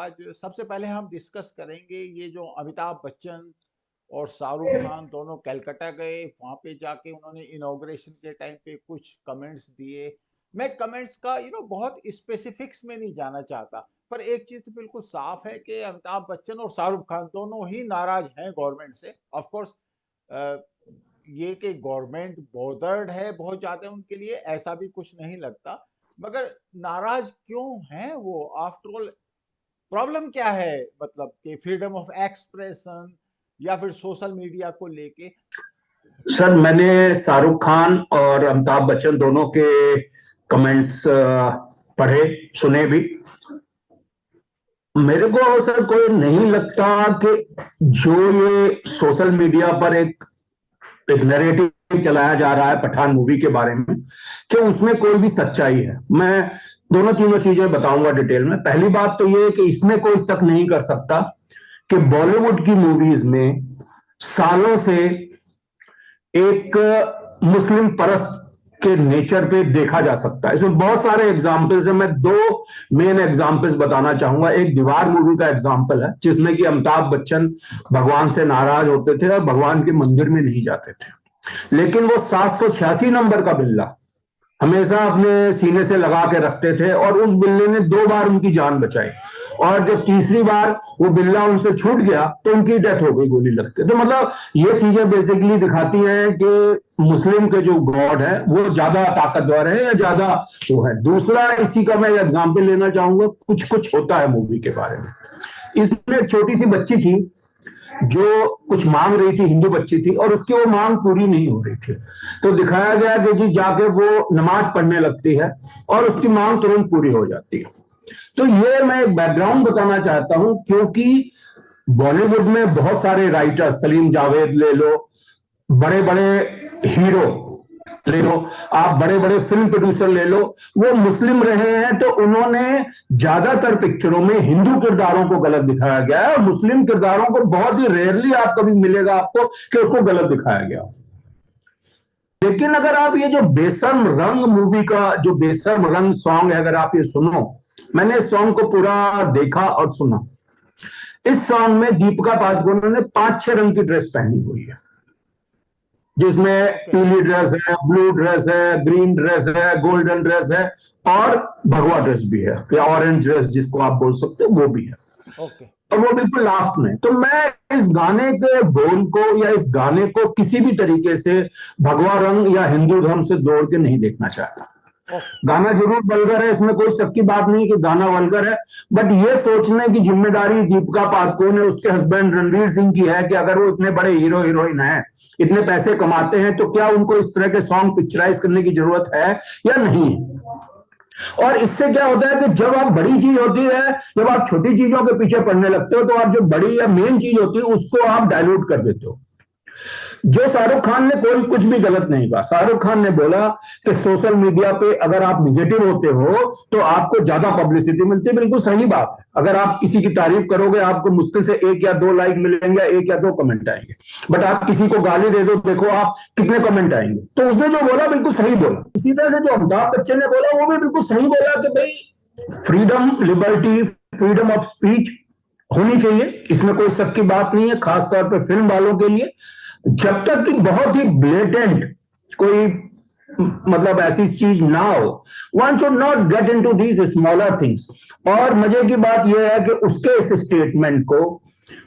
आज सबसे पहले हम डिस्कस करेंगे ये जो अमिताभ बच्चन और शाहरुख खान दोनों कलकत्ता गए, वहां पे जाके उन्होंने इनॉग्रेशन के टाइम पे कुछ कमेंट्स दिए। मैं कमेंट्स का बहुत स्पेसिफिक्स में नहीं जाना चाहता, पर एक चीज तो बिल्कुल साफ है कि अमिताभ बच्चन और शाहरुख खान दोनों ही नाराज हैं गवर्नमेंट से। ऑफ कोर्स ये कि गवर्नमेंट बॉदर्ड है बहुत ज्यादा उनके लिए, ऐसा भी कुछ नहीं लगता। मगर नाराज क्यों हैं वो? आफ्टर ऑल प्रॉब्लम क्या है? मतलब कि फ्रीडम ऑफ एक्सप्रेशन या फिर सोशल मीडिया को लेके? सर, मैंने शाहरुख खान और अमिताभ बच्चन दोनों के कमेंट्स पढ़े, सुने भी। मेरे को सर कोई नहीं लगता कि जो ये सोशल मीडिया पर एक नैरेटिव चलाया जा रहा है पठान मूवी के बारे में, कि उसमें कोई भी सच्चाई है। मैं दोनों तीनों चीजें बताऊंगा डिटेल में। पहली बात तो ये है कि इसमें कोई शक नहीं कर सकता कि बॉलीवुड की मूवीज में सालों से एक मुस्लिम परस्त के नेचर पे देखा जा सकता है। इसमें बहुत सारे एग्जाम्पल्स हैं। मैं दो मेन एग्जाम्पल्स बताना चाहूंगा। एक दीवार मूवी का एग्जाम्पल है, जिसमें कि अमिताभ बच्चन भगवान से नाराज होते थे और भगवान के मंदिर में नहीं जाते थे, लेकिन वो 786 नंबर का बिल्ला हमेशा अपने सीने से लगा के रखते थे, और उस बिल्ले ने 2 बार उनकी जान बचाई। और जब तीसरी बार वो बिल्ला उनसे छूट गया तो उनकी डेथ हो गई गोली लगते। तो मतलब ये चीजें बेसिकली दिखाती हैं कि मुस्लिम के जो गॉड है वो ज्यादा ताकतवर है या ज्यादा वो है। दूसरा, इसी का मैं एग्जाम्पल लेना चाहूंगा, कुछ कुछ होता है मूवी के बारे में। इसमें एक छोटी सी बच्ची थी जो कुछ मांग रही थी, हिंदू बच्ची थी, और उसकी वो मांग पूरी नहीं हो रही थी। तो दिखाया गया कि जी जाके वो नमाज पढ़ने लगती है और उसकी मांग तुरंत पूरी हो जाती है। तो ये मैं एक बैकग्राउंड बताना चाहता हूं, क्योंकि बॉलीवुड में बहुत सारे राइटर, सलीम जावेद ले लो, बड़े बड़े हीरो ले लो, आप बड़े बड़े फिल्म प्रोड्यूसर ले लो, वो मुस्लिम रहे हैं तो उन्होंने ज्यादातर पिक्चरों में हिंदू किरदारों को गलत दिखाया गया है, और मुस्लिम किरदारों को बहुत ही रेयरली आप कभी मिलेगा आपको कि उसको गलत दिखाया गया। लेकिन अगर आप ये जो बेशर्म रंग मूवी का जो बेशर्म रंग सॉन्ग है, अगर आप ये सुनो, मैंने इस सॉन्ग को पूरा देखा और सुना। इस सॉन्ग में दीपिका पादुकोण ने 5-6 रंग की ड्रेस पहनी हुई है, जिसमें ओके। पीली ड्रेस है, ब्लू ड्रेस है, ग्रीन ड्रेस है, गोल्डन ड्रेस है, और भगवा ड्रेस भी है, या ऑरेंज ड्रेस जिसको आप बोल सकते हो, वो भी है। ओके। और वो बिल्कुल लास्ट में। तो मैं इस गाने के बोल को या इस गाने को किसी भी तरीके से भगवा रंग या हिंदू धर्म से जोड़ के नहीं देखना चाहता। ओके। गाना जरूर वल्गर है, इसमें कोई शक की बात नहीं कि गाना वल्गर है, बट ये सोचने की जिम्मेदारी दीपिका पादुकोण ने उसके हस्बैंड रणवीर सिंह की है कि अगर वो इतने बड़े हीरो हीरोइन हैं, इतने पैसे कमाते हैं, तो क्या उनको इस तरह के सॉन्ग पिक्चराइज करने की जरूरत है या नहीं है। और इससे क्या होता है कि जब आप बड़ी चीज होती है, जब आप छोटी चीजों के पीछे पड़ने लगते हो, तो आप जो बड़ी या मेन चीज होती है उसको आप डायल्यूट कर देते हो। जो शाहरुख खान ने कोई कुछ भी गलत नहीं कहा। शाहरुख खान ने बोला कि सोशल मीडिया पे अगर आप निगेटिव होते हो तो आपको ज्यादा पब्लिसिटी मिलती है। बिल्कुल सही बात है। अगर आप किसी की तारीफ करोगे, आपको मुश्किल से 1 या 2 लाइक मिलेंगे, 1 या 2 कमेंट आएंगे। बट आप किसी को गाली दे दो, देखो आप कितने कमेंट आएंगे। तो उसने जो बोला बिल्कुल सही बोला। इसी तरह से जो अमिताभ बच्चन ने बोला वो भी बिल्कुल सही बोला कि भाई freedom, liberty, freedom of speech होनी चाहिए, इसमें कोई शक की बात नहीं है, खासतौर पर फिल्म वालों के लिए। जब तक कि बहुत ही ब्लेटेंट कोई मतलब ऐसी चीज ना हो, one should not get into these smaller things. और मजे की बात यह है कि उसके इस स्टेटमेंट को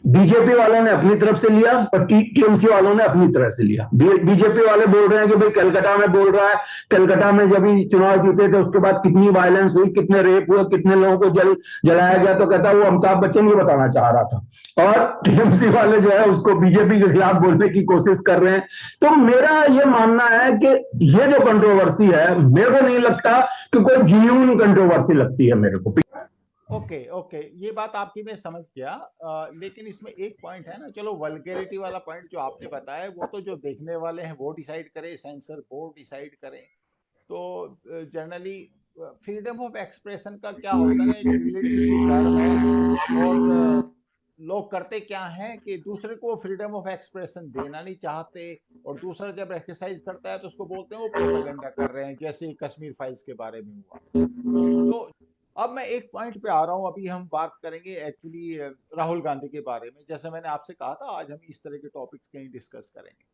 बीजेपी वालों ने अपनी तरफ से लिया और टीएमसी वालों ने अपनी तरफ से लिया। बीजेपी वाले बोल रहे हैं कि भाई कलकत्ता में बोल रहा है, कलकत्ता में जब ही चुनाव जीते थे उसके बाद कितनी वायलेंस हुई, कितने रेप हुए, कितने लोगों को जलाया गया, तो कहता है वो अमिताभ बच्चन ही बताना चाह रहा था। और टीएमसी वाले जो है उसको बीजेपी के खिलाफ बोलने की कोशिश कर रहे हैं। तो मेरा ये मानना है कि ये जो कंट्रोवर्सी है, मेरे को नहीं लगता कि कोई जेन्युइन कंट्रोवर्सी लगती है मेरे को। ओके। ओके, ये बात आपकी मैं समझ गया। लेकिन इसमें एक पॉइंट है ना, चलो वल्गैरिटी वाला पॉइंट जो आपने बताया वो तो जो देखने वाले हैं वो डिसाइड करें, सेंसर बोर्ड डिसाइड करें। तो जनरली फ्रीडम ऑफ एक्सप्रेशन का क्या होता है ना, एक रिलेटिव सी टर्म है। और लोग करते क्या हैं कि दूसरे को फ्रीडम ऑफ एक्सप्रेशन देना नहीं चाहते, और दूसरा जब एक्सरसाइज करता है तो उसको बोलते हैं वो प्रोपेगेंडा कर रहे हैं, जैसे कश्मीर फाइल्स के बारे में हुआ। तो अब मैं एक पॉइंट पे आ रहा हूं, अभी हम बात करेंगे एक्चुअली राहुल गांधी के बारे में। जैसे मैंने आपसे कहा था, आज हम इस तरह के टॉपिक्स कहीं डिस्कस करेंगे।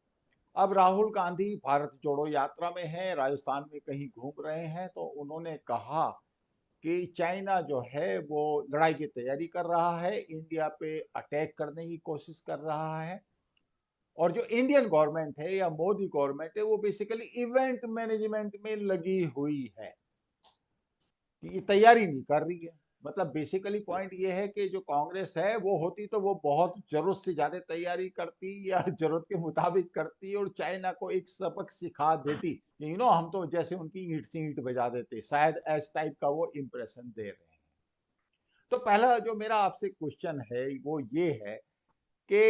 अब राहुल गांधी भारत जोड़ो यात्रा में है, राजस्थान में कहीं घूम रहे हैं, तो उन्होंने कहा कि चाइना जो है वो लड़ाई की तैयारी कर रहा है, इंडिया पे अटैक करने की कोशिश कर रहा है। और जो इंडियन गवर्नमेंट है या मोदी गवर्नमेंट है, वो बेसिकली इवेंट मैनेजमेंट में लगी हुई है, ये तैयारी नहीं कर रही है। मतलब बेसिकली पॉइंट ये है कि जो कांग्रेस है वो होती तो वो बहुत जरूरत से ज्यादा तैयारी करती या जरूरत के मुताबिक करती और चाइना को एक सबक सिखा देती, हम तो जैसे उनकी ईंट से ईंट बजा देते, शायद इस टाइप का वो इंप्रेशन दे रहे हैं। तो पहला जो मेरा आपसे क्वेश्चन है वो ये है कि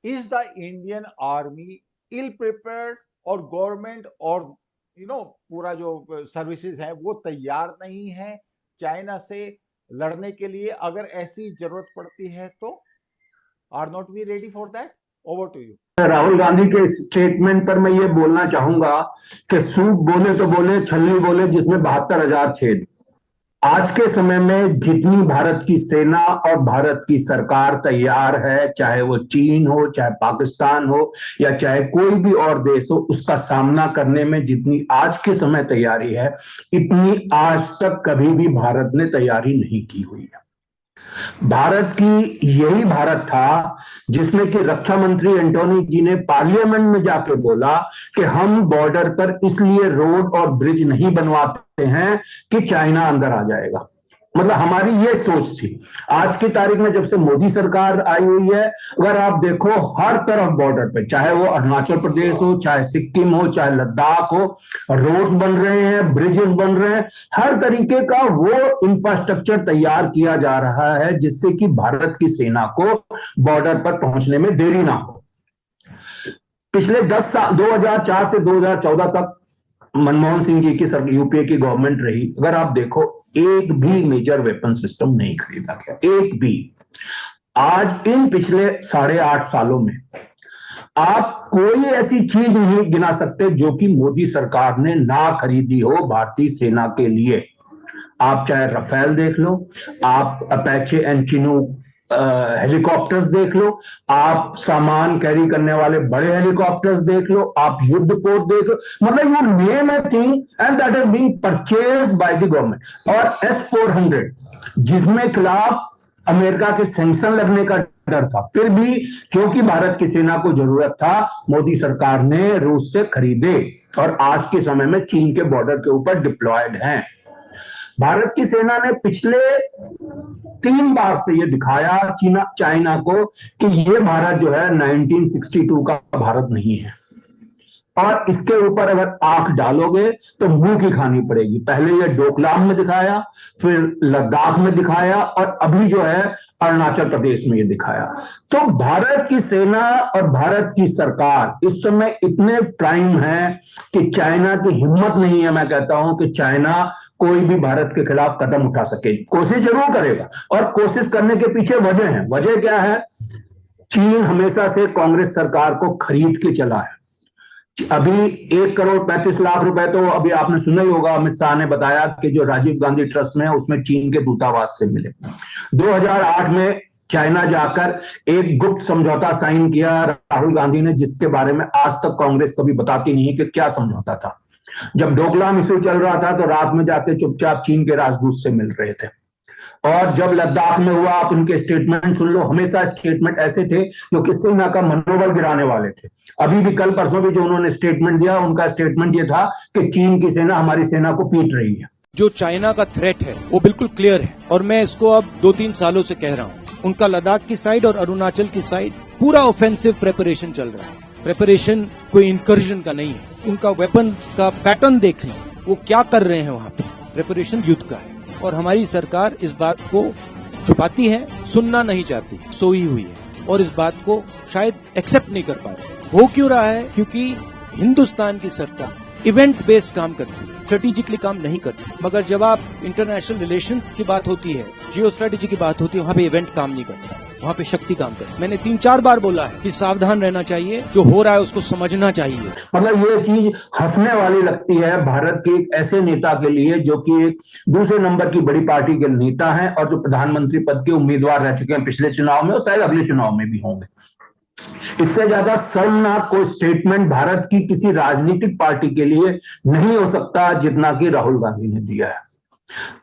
is the Indian army ill prepared, और गवर्नमेंट और पूरा जो सर्विसेज है वो तैयार नहीं है चाइना से लड़ने के लिए? अगर ऐसी जरूरत पड़ती है तो are not we ready for that? Over to you. Rahul Gandhi के स्टेटमेंट पर मैं ये बोलना चाहूंगा कि सूप बोले तो बोले, छलनी बोले जिसमें 72,000 छेद। आज के समय में जितनी भारत की सेना और भारत की सरकार तैयार है, चाहे वो चीन हो, चाहे पाकिस्तान हो, या चाहे कोई भी और देश हो, उसका सामना करने में जितनी आज के समय तैयारी है, इतनी आज तक कभी भी भारत ने तैयारी नहीं की हुई है। भारत की यही भारत था जिसमें कि रक्षा मंत्री एंटोनी जी ने पार्लियामेंट में जाके बोला कि हम बॉर्डर पर इसलिए रोड और ब्रिज नहीं बनवाते हैं कि चाइना अंदर आ जाएगा। मतलब हमारी ये सोच थी। आज की तारीख में जब से मोदी सरकार आई हुई है, अगर आप देखो हर तरफ बॉर्डर पे, चाहे वो अरुणाचल प्रदेश हो, चाहे सिक्किम हो, चाहे लद्दाख हो, रोड्स बन रहे हैं, ब्रिजेस बन रहे हैं, हर तरीके का वो इंफ्रास्ट्रक्चर तैयार किया जा रहा है जिससे कि भारत की सेना को बॉर्डर पर पहुंचने में देरी ना हो। पिछले 10 साल 2004 से 2014 तक मनमोहन सिंह जी की यूपीए की गवर्नमेंट रही। अगर आप देखो, एक भी मेजर वेपन सिस्टम नहीं खरीदा गया, एक भी। आज इन पिछले 8.5 सालों में आप कोई ऐसी चीज नहीं गिना सकते जो कि मोदी सरकार ने ना खरीदी हो भारतीय सेना के लिए। आप चाहे रफेल देख लो, आप अपैचे एंड चिनूक हेलीकॉप्टर्स देख लो, आप सामान कैरी करने वाले बड़े हेलीकॉप्टर्स देख लो, आप युद्धपोत देख लो, मतलब you name a thing and that is being purchased by the government. और S-400 जिसमें खिलाफ अमेरिका के सैंक्शन लगने का डर था, फिर भी क्योंकि भारत की सेना को जरूरत था, मोदी सरकार ने रूस से खरीदे और आज के समय में चीन के बॉर्डर के ऊपर डिप्लॉयड हैं। भारत की सेना ने पिछले 3 बार से ये दिखाया चाइना को कि ये भारत जो है 1962 का भारत नहीं है, और इसके ऊपर अगर आंख डालोगे तो मुंह की खानी पड़ेगी। पहले ये डोकलाम में दिखाया, फिर लद्दाख में दिखाया, और अभी जो है अरुणाचल प्रदेश में ये दिखाया। तो भारत की सेना और भारत की सरकार इस समय इतने प्राइम है कि चाइना की हिम्मत नहीं है, मैं कहता हूं कि चाइना कोई भी भारत के खिलाफ कदम उठा सके। कोशिश जरूर करेगा, और कोशिश करने के पीछे वजह है। वजह क्या है? चीन हमेशा से कांग्रेस सरकार को खरीद के चला है। अभी 1,35,00,000 रुपए तो अभी आपने सुना ही होगा, अमित शाह ने बताया कि जो राजीव गांधी ट्रस्ट में है उसमें चीन के दूतावास से मिले। 2008 में चाइना जाकर एक गुप्त समझौता साइन किया राहुल गांधी ने, जिसके बारे में आज तक कांग्रेस कभी बताती नहीं कि क्या समझौता था। जब डोकलाम इशू चल रहा था तो रात में जाके चुपचाप चीन के राजदूत से मिल रहे थे। और जब लद्दाख में हुआ, आप उनके स्टेटमेंट सुन लो, हमेशा स्टेटमेंट ऐसे थे जो कि सेना का मनोबल गिराने वाले थे। अभी भी कल परसों भी जो उन्होंने स्टेटमेंट दिया, उनका स्टेटमेंट ये था कि चीन की सेना हमारी सेना को पीट रही है। जो चाइना का थ्रेट है वो बिल्कुल क्लियर है, और मैं इसको अब 2-3 सालों से कह रहा हूं। उनका लद्दाख की साइड और अरुणाचल की साइड पूरा ऑफेंसिव प्रेपरेशन चल रहा है। प्रेपरेशन कोई इंकर्जन का नहीं है। उनका वेपन का पैटर्न देख लें, वो क्या कर रहे हैं वहां पे। प्रेपरेशन युद्ध का है, और हमारी सरकार इस बात को छुपाती है, सुनना नहीं चाहती, सोई हुई है, और इस बात को शायद एक्सेप्ट नहीं कर पा रही। हो क्यों रहा है? क्योंकि हिंदुस्तान की सरकार इवेंट बेस्ड काम करती है, स्ट्रेटेजिकली काम नहीं करती। मगर जब आप इंटरनेशनल रिलेशंस की बात होती है, जियो स्ट्रेटेजी की बात होती है, वहां पे इवेंट काम नहीं करता। वहां पे शक्ति काम करे। मैंने 3-4 बार बोला है कि सावधान रहना चाहिए, जो हो रहा है उसको समझना चाहिए। मतलब ये चीज हंसने वाली लगती है भारत के एक ऐसे नेता के लिए जो कि एक दूसरे नंबर की बड़ी पार्टी के नेता हैं और जो प्रधानमंत्री पद के उम्मीदवार रह चुके हैं पिछले चुनाव में और शायद अगले चुनाव में भी होंगे। इससे ज्यादा शर्मनाक कोई स्टेटमेंट भारत की किसी राजनीतिक पार्टी के लिए नहीं हो सकता जितना कि राहुल गांधी ने दिया है।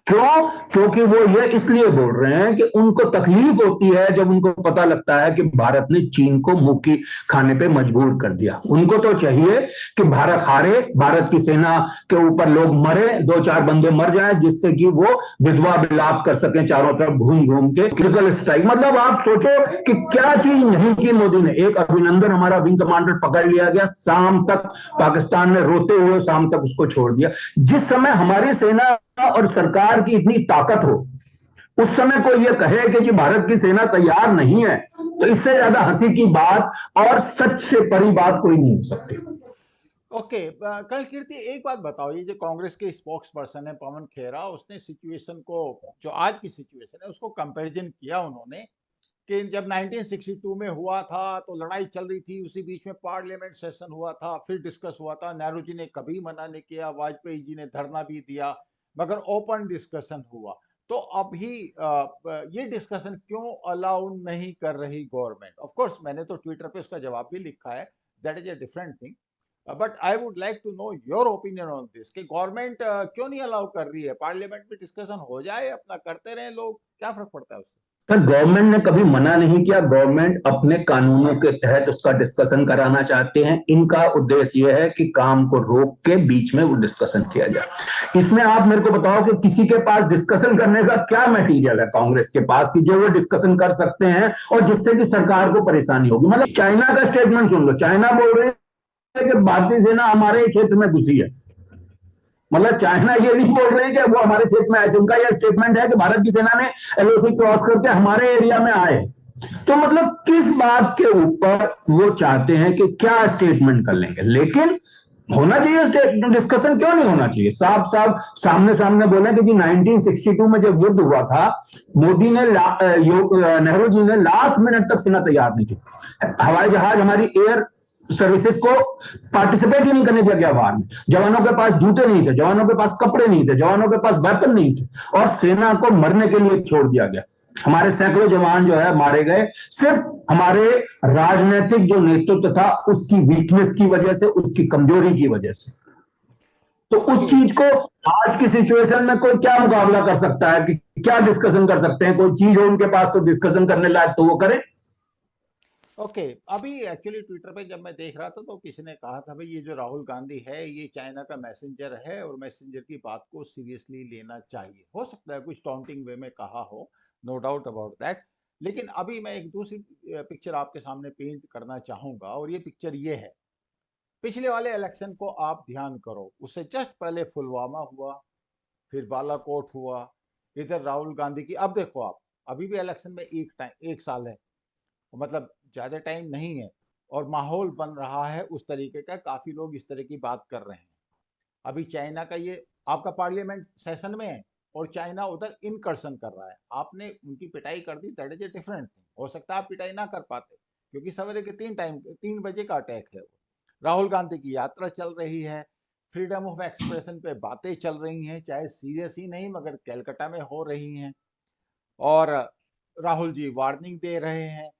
क्यों? क्योंकि वो ये इसलिए बोल रहे हैं कि उनको तकलीफ होती है जब उनको पता लगता है कि भारत ने चीन को मुंह की खाने पे मजबूर कर दिया। उनको तो चाहिए कि भारत हारे, भारत की सेना के ऊपर लोग मरे, 2-4 बंदे मर जाएं, जिससे कि वो विधवा विलाप कर सकें चारों तरफ घूम घूम के। फिजिकल स्ट्राइक, मतलब आप सोचो कि क्या चीज नहीं की मोदी ने। एक अभिनंदन, हमारा विंग कमांडर पकड़ लिया गया, शाम तक पाकिस्तान ने रोते हुए शाम तक उसको छोड़ दिया। जिस समय हमारी सेना और सरकार की इतनी ताकत हो, उस समय कोई ये कहे कि भारत की सेना तैयार नहीं है, तो इससे ज्यादा हंसी की बात और सच से परी बात कोई नहीं हो सकती। ओके, कल कीर्ति एक बात बताओ, ये जो कांग्रेस के स्पोक्स पर्सन है पवन खेरा, उसने सिचुएशन को, जो आज की सिचुएशन है उसको कंपैरिजन किया उन्होंने कि जब 1962 में हुआ था तो लड़ाई चल रही थी, उसी बीच में पार्लियामेंट सेशन हुआ था, फिर डिस्कस हुआ था, नेहरू जी ने कभी मना नहीं किया, वाजपेयी जी ने धरना भी दिया, मगर ओपन डिस्कशन हुआ। तो अभी ये डिस्कशन क्यों अलाउ नहीं कर रही गवर्नमेंट? ऑफ कोर्स मैंने तो ट्विटर पे उसका जवाब भी लिखा है, that is a different thing, but I would like to know your opinion on this कि गवर्नमेंट क्यों नहीं अलाउ कर रही है? पार्लियामेंट में डिस्कशन हो जाए, अपना करते रहे लोग, क्या फर्क पड़ता है उससे? पर गवर्नमेंट ने कभी मना नहीं किया। गवर्नमेंट अपने कानूनों के तहत उसका डिस्कशन कराना चाहते हैं। इनका उद्देश्य यह है कि काम को रोक के बीच में वो डिस्कशन किया जाए। इसमें आप मेरे को बताओ कि किसी के पास डिस्कशन करने का क्या मटेरियल है कांग्रेस के पास कि जो वो डिस्कशन कर सकते हैं और जिससे कि सरकार को परेशानी होगी। मतलब चाइना का स्टेटमेंट सुन लो, चाइना बोल रहे हैं कि भारतीय सेना हमारे क्षेत्र में घुसी है। मतलब चाइना ये नहीं बोल रहे कि वो हमारे क्षेत्र में आए, उनका यह स्टेटमेंट है कि भारत की सेना ने एलओसी क्रॉस करके हमारे एरिया में आए। तो मतलब किस बात के ऊपर वो चाहते हैं कि क्या स्टेटमेंट कर लेंगे? लेकिन होना चाहिए डिस्कशन, क्यों नहीं होना चाहिए? साफ साफ सामने सामने बोले कि जी 1962 में जब युद्ध हुआ था, मोदी ने नेहरू जी ने लास्ट मिनट तक सेना तैयार नहीं थी। हवाई जहाज, हमारी एयर सर्विसेज को पार्टिसिपेट ही नहीं करने दिया गया वार में। जवानों के पास जूते नहीं थे, जवानों के पास कपड़े नहीं थे, जवानों के पास वेपन नहीं थे और सेना को मरने के लिए छोड़ दिया गया। हमारे सैकड़ों जवान जो है मारे गए सिर्फ हमारे राजनीतिक जो नेतृत्व था उसकी वीकनेस की वजह से, उसकी कमजोरी की वजह से। तो उस चीज को आज की सिचुएशन में कोई क्या मुकाबला कर सकता है कि क्या डिस्कशन कर सकते हैं? कोई चीज हो उनके पास तो डिस्कशन करने लायक तो वो करें। ओके, अभी एक्चुअली ट्विटर पे जब मैं देख रहा था तो किसी ने कहा था भाई ये जो राहुल गांधी है ये चाइना का मैसेंजर है और मैसेंजर की बात को सीरियसली लेना चाहिए। हो सकता है कुछ टॉन्टिंग वे में कहा हो, नो डाउट अबाउट दैट। लेकिन अभी मैं एक दूसरी पिक्चर आपके सामने पेंट करना चाहूंगा और ये पिक्चर ये है। पिछले वाले इलेक्शन को आप ध्यान करो, उससे जस्ट पहले पुलवामा हुआ, फिर बालाकोट हुआ, इधर राहुल गांधी की, अब देखो आप अभी भी इलेक्शन में एक साल है, मतलब ज्यादा टाइम नहीं है और माहौल बन रहा है उस तरीके का, काफी लोग इस तरह की बात कर रहे हैं। अभी चाइना का ये आपका पार्लियामेंट सेशन में है और चाइना उधर इनकर्सन कर रहा है, आपने उनकी पिटाई कर दी, that is a different thing. हो सकता है आप पिटाई ना कर पाते क्योंकि सवेरे के 3 बजे का अटैक है वो। राहुल गांधी की यात्रा चल रही है, फ्रीडम ऑफ एक्सप्रेशन पे बातें चल रही हैं, चाहे सीरियस ही नहीं मगर कैलकाटा में हो रही हैं, और राहुल जी वार्निंग दे रहे हैं।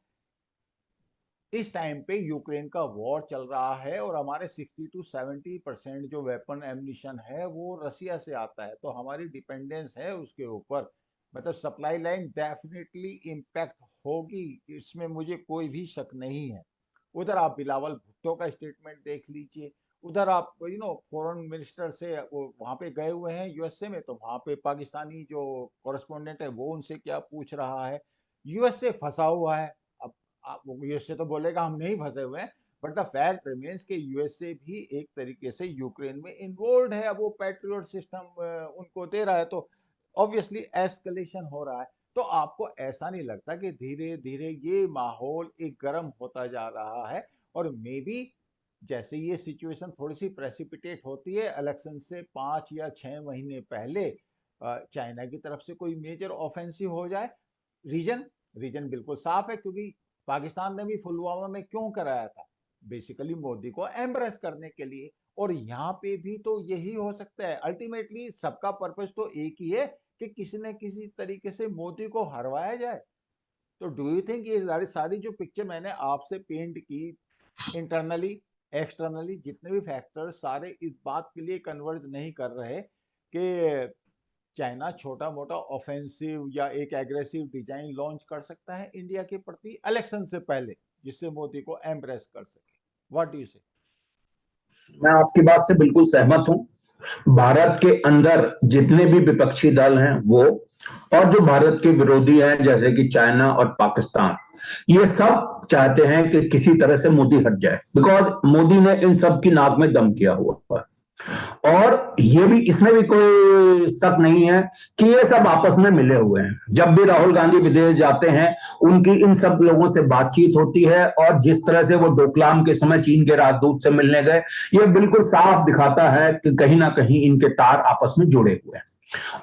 इस टाइम पे यूक्रेन का वॉर चल रहा है और हमारे 60-70% जो वेपन एम्यूनिशन है वो रसिया से आता है, तो हमारी डिपेंडेंस है उसके ऊपर, मतलब सप्लाई लाइन डेफिनेटली इम्पैक्ट होगी, इसमें मुझे कोई भी शक नहीं है। उधर आप बिलावल भुट्टो का स्टेटमेंट देख लीजिए, उधर आप फॉरेन मिनिस्टर से वो वहां पे गए हुए हैं यूएसए में, तो वहां पे पाकिस्तानी जो कॉरेस्पोंडेंट है वो उनसे क्या पूछ रहा है। यूएसए फंसा हुआ है। अब वो यूएसए तो बोलेगा हम नहीं फंसे हुए हैं, बट द फैक्ट रिमेन्स कि यूएसए भी एक तरीके से यूक्रेन में इन्वॉल्व है। अब वो पैट्रियट सिस्टम उनको दे रहा है तो ऑब्वियसली एस्केलेशन हो रहा है। तो आपको ऐसा नहीं लगता कि धीरे धीरे ये माहौल एक गर्म होता जा रहा है? और मे बी जैसे ये सिचुएशन थोड़ी सी प्रेसिपिटेट होती है, इलेक्शन से 5 या 6 महीने पहले चाइना की तरफ से कोई मेजर ऑफेंसिव हो जाए। रीजन रीजन बिल्कुल साफ है, क्योंकि पाकिस्तान ने भी पुलवामा में क्यों कराया था, बेसिकली मोदी को एम्ब्रेस करने के लिए। और यहाँ पे भी तो यही हो सकता है, अल्टीमेटली सबका पर्पस तो एक ही है कि किसी न किसी तरीके से मोदी को हरवाया जाए। तो डू यू थिंक ये सारी जो पिक्चर मैंने आपसे पेंट की, इंटरनली एक्सटर्नली जितने भी फैक्टर्स सारे इस बात के लिए कन्वर्ज नहीं कर रहे कि चाइना छोटा मोटा ऑफेंसिव या एक एग्रेसिव डिजाइन लॉन्च कर सकता है इंडिया के प्रति इलेक्शन से पहले, जिससे मोदी को एम्प्रेस कर सके? व्हाट डू यू से? मैं आपकी बात से बिल्कुल सहमत हूं। भारत के अंदर जितने भी विपक्षी दल हैं वो, और जो भारत के विरोधी हैं जैसे कि चाइना और पाकिस्तान, ये सब चाहते हैं कि किसी तरह से मोदी हट जाए, बिकॉज मोदी ने इन सब की नाक में दम किया हुआ है। और ये भी, इसमें भी कोई शक नहीं है कि ये सब आपस में मिले हुए हैं। जब भी राहुल गांधी विदेश जाते हैं, उनकी इन सब लोगों से बातचीत होती है, और जिस तरह से वो डोकलाम के समय चीन के राजदूत से मिलने गए, ये बिल्कुल साफ दिखाता है कि कहीं ना कहीं इनके तार आपस में जुड़े हुए हैं।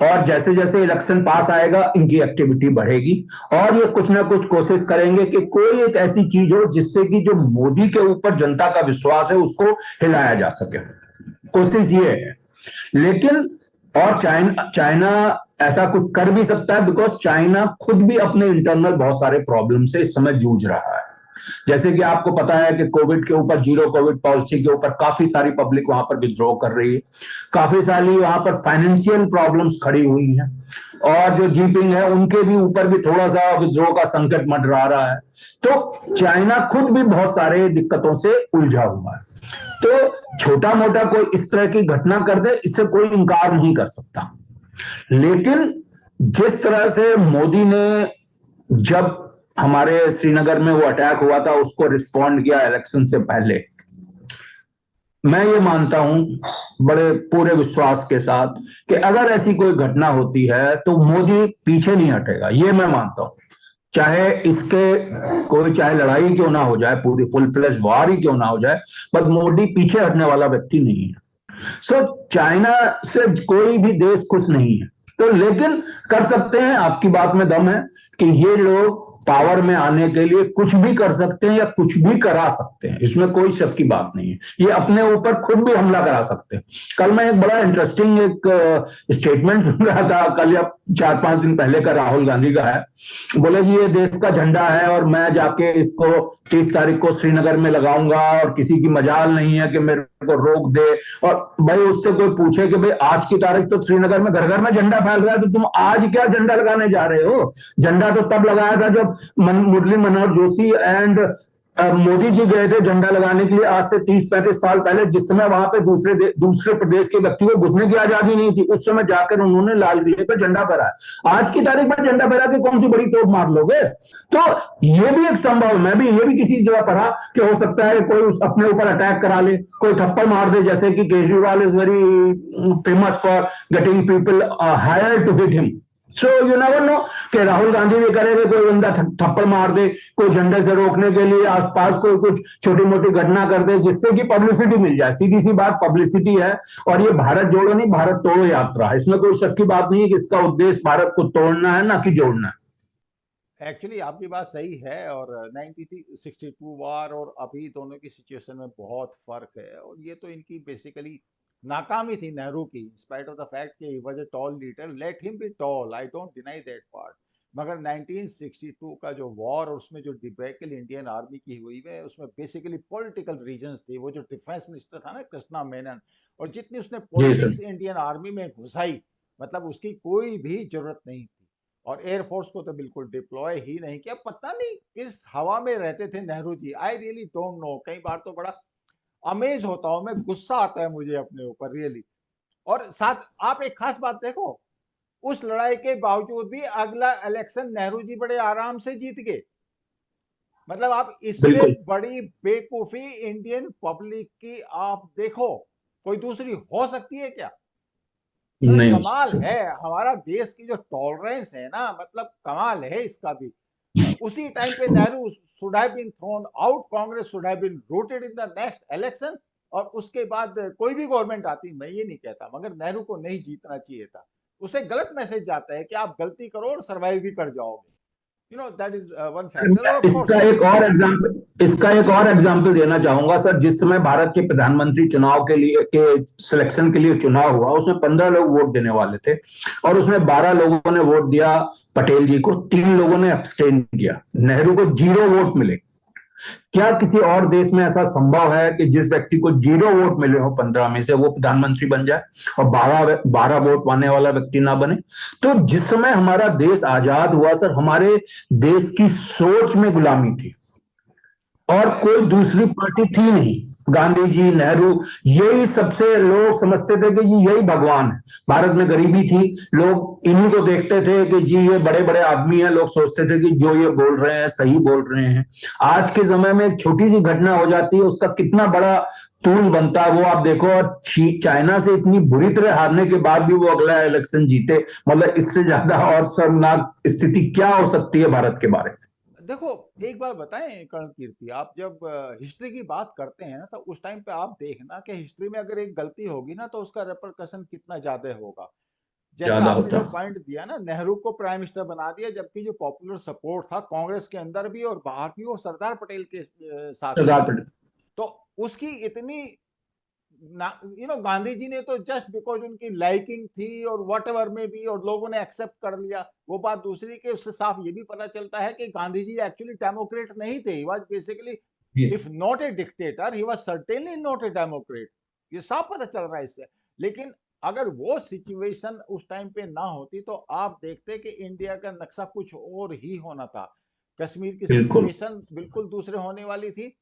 और जैसे जैसे इलेक्शन पास आएगा, इनकी एक्टिविटी बढ़ेगी, और ये कुछ ना कुछ कोशिश करेंगे कि कोई एक ऐसी चीज हो जिससे कि जो मोदी के ऊपर जनता का विश्वास है उसको हिलाया जा सके। कोशिश ये है। लेकिन और चाइना चाइना ऐसा कुछ कर भी सकता है, बिकॉज चाइना खुद भी अपने इंटरनल बहुत सारे प्रॉब्लम से इस समय जूझ रहा है। जैसे कि आपको पता है कि कोविड के ऊपर, जीरो कोविड पॉलिसी के ऊपर काफी सारी पब्लिक वहां पर विद्रोह कर रही है, काफी सारी वहां पर फाइनेंशियल प्रॉब्लम्स खड़ी हुई हैं, और जो जीपिंग है उनके भी ऊपर भी थोड़ा सा विद्रोह का संकट मंडरा रहा है। तो चाइना खुद भी बहुत सारे दिक्कतों से उलझा हुआ है। तो छोटा मोटा कोई इस तरह की घटना कर दे, इससे कोई इंकार नहीं कर सकता। लेकिन जिस तरह से मोदी ने, जब हमारे श्रीनगर में वो अटैक हुआ था, उसको रिस्पॉन्ड किया इलेक्शन से पहले, मैं ये मानता हूं बड़े पूरे विश्वास के साथ कि अगर ऐसी कोई घटना होती है तो मोदी पीछे नहीं हटेगा, ये मैं मानता हूं। चाहे इसके कोई, चाहे लड़ाई क्यों ना हो जाए, पूरी फुल फ्लैश वार ही क्यों ना हो जाए, पर मोदी पीछे हटने वाला व्यक्ति नहीं है। सो चाइना से कोई भी देश खुश नहीं है। तो लेकिन कर सकते हैं, आपकी बात में दम है कि ये लोग पावर में आने के लिए कुछ भी कर सकते हैं या कुछ भी करा सकते हैं, इसमें कोई शक की बात नहीं है। ये अपने ऊपर खुद भी हमला करा सकते हैं। कल मैं एक बड़ा इंटरेस्टिंग एक स्टेटमेंट सुन रहा था, कल या 4-5 दिन पहले का, राहुल गांधी का है। बोले जी ये देश का झंडा है और मैं जाके इसको 30 तारीख को श्रीनगर में लगाऊंगा, और किसी की मजाल नहीं है कि मेरे को रोक दे। और भाई उससे कोई पूछे कि भाई आज की तारीख तो श्रीनगर में घर घर में झंडा फैल रहा है, तो तुम आज क्या झंडा लगाने जा रहे हो? झंडा तो तब लगाया था जब मुरली मनोहर जोशी एंड मोदी जी गए थे झंडा लगाने के लिए, आज से 30-35 साल पहले, जिस समय वहां पे दूसरे प्रदेश के व्यक्ति को घुसने की आजादी नहीं थी। उस समय जाकर उन्होंने लाल किले पे झंडा फहराया। आज की तारीख में झंडा फहरा के कौन सी बड़ी तोप मार लोगे? तो ये भी एक संभव, मैं भी ये भी किसी जगह पढ़ा कि हो सकता है कोई अपने ऊपर अटैक करा ले, कोई थप्पड़ मार दे, जैसे कि Kejriwal is very famous for getting people hire to hit him. So you never know कि राहुल गांधी भी करे हुए कोई बंदा थप्पड़ मार दे, कोई झंडे से रोकने के लिए आसपास कोई कुछ छोटी मोटी घटना कर दे, जिससे कि पब्लिसिटी मिल जाए। सीधी सी बात, पब्लिसिटी है। और ये भारत जोड़ो नहीं, भारत तोड़ो यात्रा है, इसमें कोई शक की बात नहीं है कि इसका उद्देश्य भारत को तोड़ना है, ना कि जोड़ना है। एक्चुअली आपकी बात सही है, और 1962 वार और अभी दोनों की सिचुएशन में बहुत फर्क है। और ये तो इनकी बेसिकली नाकामी थी नेहरू की, इंस्पाइट ऑफ द फैक्ट कि he was a tall leader, let him B toll, I don't deny that part. मगर 1962 का जो वॉर और उसमें जो डिबेकल इंडियन आर्मी की हुई है, उसमें बेसिकली पॉलिटिकल रीजंस थे। वो जो डिफेंस मिनिस्टर था ना, कृष्णा मेनन, और जितनी उसने जी सर। पॉलिटिक्स इंडियन आर्मी में घुसाई, मतलब उसकी कोई भी जरूरत नहीं थी। और एयरफोर्स को तो बिल्कुल डिप्लॉय ही नहीं किया। पता नहीं किस हवा में रहते थे नेहरू जी, आई रियली डोंट नो। कई बार तो बड़ा अमेज होता हूं मैं, गुस्सा आता है मुझे अपने ऊपर रियली। और साथ आप एक खास बात देखो, उस लड़ाई के बावजूद भी अगला इलेक्शन नेहरू जी बड़े आराम से जीत गए। मतलब आप इससे बिल्कुल बड़ी बेवकूफी इंडियन पब्लिक की आप देखो, कोई दूसरी हो सकती है क्या? मतलब नहीं हो कमाल सकते। है हमारा देश की जो टॉलरेंस है ना, मतलब कमाल है इसका भी। उसी टाइम पे Nehru should have been thrown out, Congress should have been routed in the next election, और उसके बाद कोई भी गवर्नमेंट आती, मैं ये नहीं कहता, मगर नेहरू को नहीं जीतना चाहिए था। उसे गलत मैसेज जाता है कि आप गलती करो और सर्वाइव भी कर जाओगे। that is one factor. And of course, इसका एक और एग्जाम्पल देना चाहूंगा सर। जिस समय भारत के प्रधानमंत्री चुनाव के सिलेक्शन के लिए चुनाव हुआ, उसमें 15 लोग वोट देने वाले थे और उसमें 12 लोगों ने वोट दिया पटेल जी को, 3 लोगों ने अब्सटेन किया। नेहरू को 0 वोट मिले। क्या किसी और देश में ऐसा संभव है कि जिस व्यक्ति को 0 वोट मिले हो 15 में से, वो प्रधानमंत्री बन जाए और 12 वोट पाने वाला व्यक्ति ना बने? तो जिस समय हमारा देश आजाद हुआ सर, हमारे देश की सोच में गुलामी थी और कोई दूसरी पार्टी थी नहीं। गांधी जी, नेहरू, यही सबसे लोग समझते थे कि यही भगवान है। भारत में गरीबी थी, लोग इन्हीं को देखते थे कि जी ये बड़े बड़े आदमी हैं। लोग सोचते थे कि जो ये बोल रहे हैं सही बोल रहे हैं। आज के समय में एक छोटी सी घटना हो जाती है, उसका कितना बड़ा तूल बनता है वो आप देखो। और चाइना से इतनी बुरी तरह हारने के बाद भी वो अगला इलेक्शन जीते, मतलब इससे ज्यादा और शर्मनाक स्थिति क्या हो सकती है भारत के बारे में? देखो, एक बार बताएं कर्णल कीर्ति, आप जब हिस्ट्री की बात करते हैं ना, तो उस टाइम पे आप देखना कि हिस्ट्री में अगर एक गलती होगी ना, तो उसका रेपरकशन कितना ज्यादा होगा। जैसे ज्यादा आपने होता। जो पॉइंट दिया ना, नेहरू को प्राइम मिनिस्टर बना दिया, जबकि जो पॉपुलर सपोर्ट था कांग्रेस के अंदर भी और बाहर भी, वो सरदार पटेल के साथ सरदार था। पटेल। तो उसकी इतनी गांधी जी ने तो जस्ट बिकॉज उनकी लाइकिंग थी और वट एवर में भी, और लोगों ने एक्सेप्ट कर लिया, वो बात दूसरी के। उससे साफ ये भी पता चलता है कि गांधी जी एक्चुअली डेमोक्रेट नहीं थे। He was basically, if not a dictator, he was certainly not a Democrat. ये साफ पता चल रहा है इससे। लेकिन अगर वो सिचुएशन उस टाइम पे ना होती, तो आप देखते कि इंडिया का नक्शा कुछ और ही होना था। कश्मीर की बिल्कुल सिचुएशन बिल्कुल दूसरे होने वाली थी।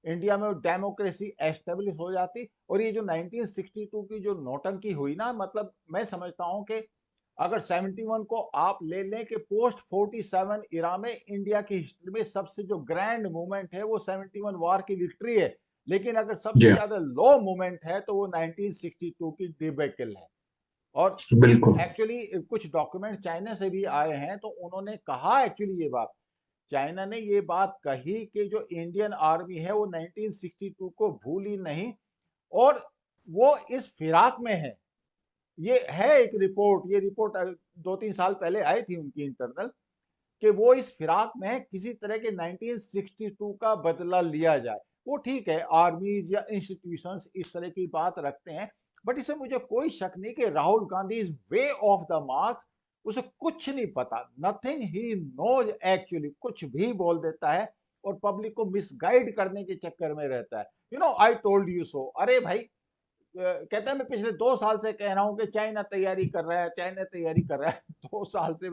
इंडिया में डेमोक्रेसी एस्टेब्लिश हो जाती। और ये जो 1962 की जो नौटंकी हुई ना, मतलब मैं समझता हूं कि अगर 71 को आप ले लें कि पोस्ट 47 इरा में इंडिया की हिस्ट्री में सबसे जो ग्रैंड मूवमेंट है वो 71 वार की विक्ट्री है। लेकिन अगर सबसे जी, ज्यादा लो मूवमेंट है तो वो 1962 की डिबेकल है। और बिल्कुल एक्चुअली कुछ डॉक्यूमेंट चाइना से भी आए हैं, तो उन्होंने कहा एक्चुअली ये बात, चाइना ने ये बात कही कि जो इंडियन आर्मी है वो 1962 को भूली नहीं, और वो इस फिराक में है। ये है एक रिपोर्ट, ये रिपोर्ट 2-3 साल पहले आई थी उनकी इंटरनल, कि वो इस फिराक में है किसी तरह के 1962 का बदला लिया जाए। वो ठीक है, आर्मीज या इंस्टीट्यूशंस इस तरह की बात रखते हैं, बट इसमें मुझे कोई शक नहीं कि Rahul Gandhi is way of the mark. उसे कुछ नहीं पता, नथिंग ही नोज एक्चुअली, कुछ भी बोल देता है और पब्लिक को मिसगाइड करने के चक्कर में रहता है। I told you so. अरे भाई, कहता है मैं पिछले 2 साल से कह रहा हूं कि चाइना तैयारी कर रहा है, चाइना तैयारी कर रहा है। 2 साल से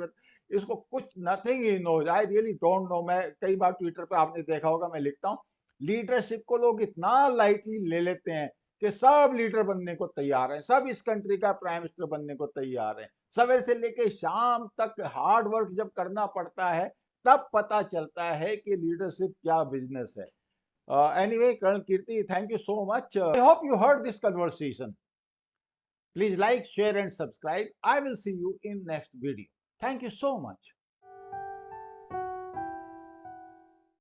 इसको कुछ नथिंग ही knows. I really don't know. मैं कई बार ट्विटर पे आपने देखा होगा, मैं लिखता हूँ, लीडरशिप को लोग इतना लाइटली ले लेते हैं कि सब लीडर बनने को तैयार है, सब इस कंट्री का प्राइम मिनिस्टर बनने को तैयार है। सवेरे से लेके शाम तक हार्ड वर्क जब करना पड़ता है, तब पता चलता है कि लीडरशिप क्या बिजनेस है। Anyway, Colonel Kirti, thank you so much. I hope you heard this conversation. Please like, share and subscribe. I will see you in next video. Thank you so much.